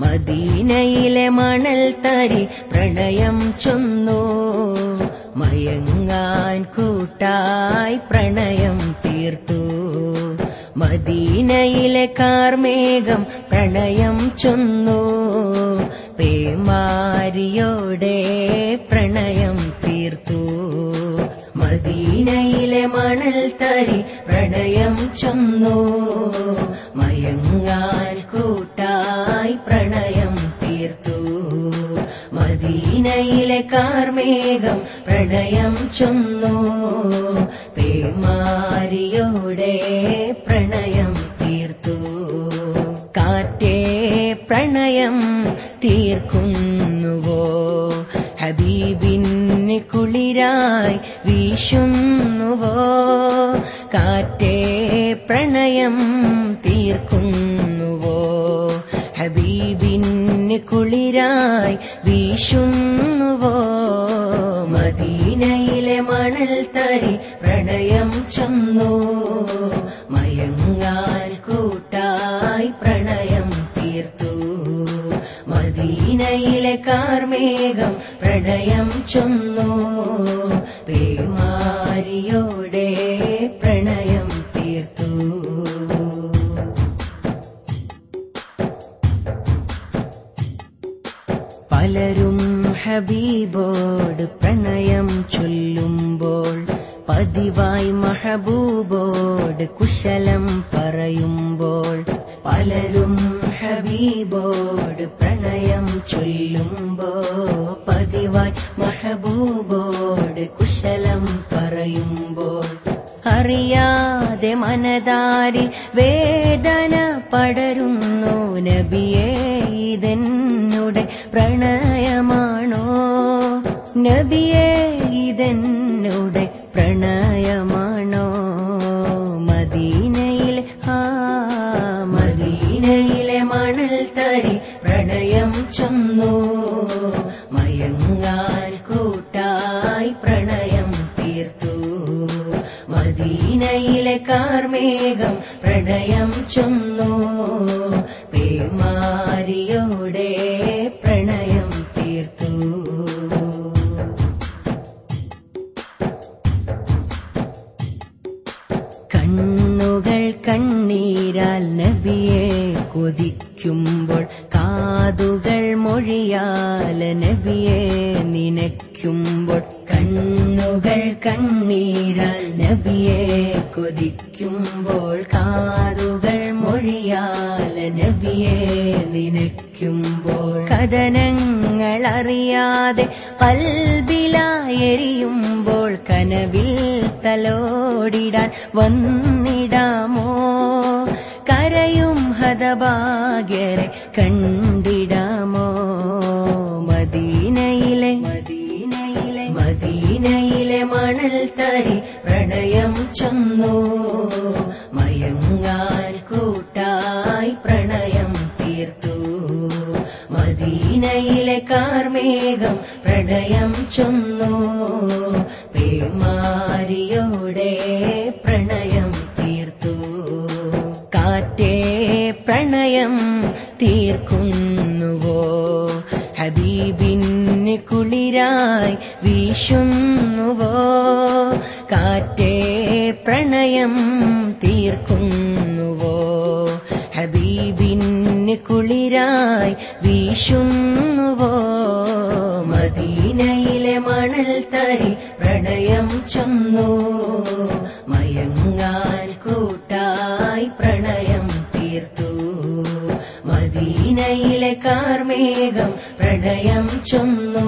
മദീനയിലെ മണൽ തരി പ്രണയം ചൊന്നു, മയങ്ങാൻ കൂട്ടായി പ്രണയം തീർത്തു. മദീനയിലെ കാർമേഘം പ്രണയം ചൊന്നു, പേമാരിയോടെ പ്രണയം തീർത്തു. മദീനയിലെ മണൽ തരി പ്രണയം ചൊന്നു, മയങ്ങാൻ കൂട്ടായി പ്രണയം തീർത്തു. മദീനയിലെ കാർമേഘം പ്രണയം ചൊന്നു, പേമാരിയോടെ പ്രണയം തീർത്തു. കാറ്റേ പ്രണയം തീർക്കുന്നുവോ, ഹബീബിന് കുളിരായി വീശുന്നുവോ. കാറ്റേ പ്രണയം തീർക്കുന്നുവോ, ഹബീബിന് കുളിരായി വീശുന്നുവോ. മദീനയിലെ മണൽ തരി പ്രണയം ചൊന്നു, മയങ്ങാൻ കൂട്ടായി പ്രണയം തീർത്തു. മദീനയിലെ കാർമേഘം പ്രണയം ചൊന്നു, പേമാരിയോടെ പ്രണയം തീർത്തു. പലരും ഹബീബോട് പ്രണയം ചൊല്ലുമ്പോൾ, പതിവായി മഹബൂബോട് കുശലം പറയുമ്പോൾ. പലരും ഹബീബോട് പ്രണയം ചൊല്ലുമ്പോൾ, പതിവായി മഹബൂബോട് കുശലം പറയുമ്പോൾ. അറിയാതെ മനതാരിൽ വേദന പടരുന്നു നബിയേ, ഇതെന്നുടെ പ്രണയമാണോ. നബിയേ, ഇതെന്നുടെ പ്രണയമാണോ. മദീനയിലെ മദീനയിലെ മണൽ തരി പ്രണയം ചൊന്നു, മയങ്ങാൻ കൂട്ടായി പ്രണയം തീർത്തു. മദീനയിലെ കാർമേഘം പ്രണയം ചൊന്നു, പേമാരിയോടെ പ്രണയം തീർത്തു. കണ്ണുകൾ കണ്ണീരാൽ നബിയെ കൊതിക്കുമ്പോൾ, കാതുകൾ മൊഴിയാൽ നബിയെ നിനയ്ക്കുമ്പോൾ. കണ്ണുകൾ കണ്ണീരാൽ നബിയെ കൊതിക്കുമ്പോൾ, കാതുകൾ മൊഴിയാൽ നബിയെ നിനയ്ക്കുമ്പോൾ. കഥനങ്ങൾ അറിയാതെ കൽബിലായെരിയുമ്പോൾ, കനവിൽ തലോടിടാൻ വന്നിടാമോ. കരയും ഹതഭാഗ്യരെ കണ്ടിടാമോ. മദീനയിലെ മദീനയിലെ മണൽ തരി പ്രണയം ചൊന്നു, മയങ്ങാൻ കൂട്ടായി പ്രണയം തീർത്തു. മദീനയിലെ കാർമേഘം പ്രണയം ചൊന്നു, പേമാരിയോടെ പ്രണയം തീർത്തു. കാറ്റേ പ്രണയം തീർക്കുന്നുവോ, ഹബീബിന് കുളിരായി വീശുന്നുവോ. കാറ്റേ പ്രണയം തീർക്കുന്നുവോ, ഹബീബിന് കുളിരായി വീശുന്നുവോ. മദീനയിലെ മണൽ തരി പ്രണയം ചൊന്നു, മയങ്ങാൻ കൂട്ടായി പ്രണയം തീർത്തു. മദീനയിലെ കാർമേഘം പ്രണയം ചൊന്നു,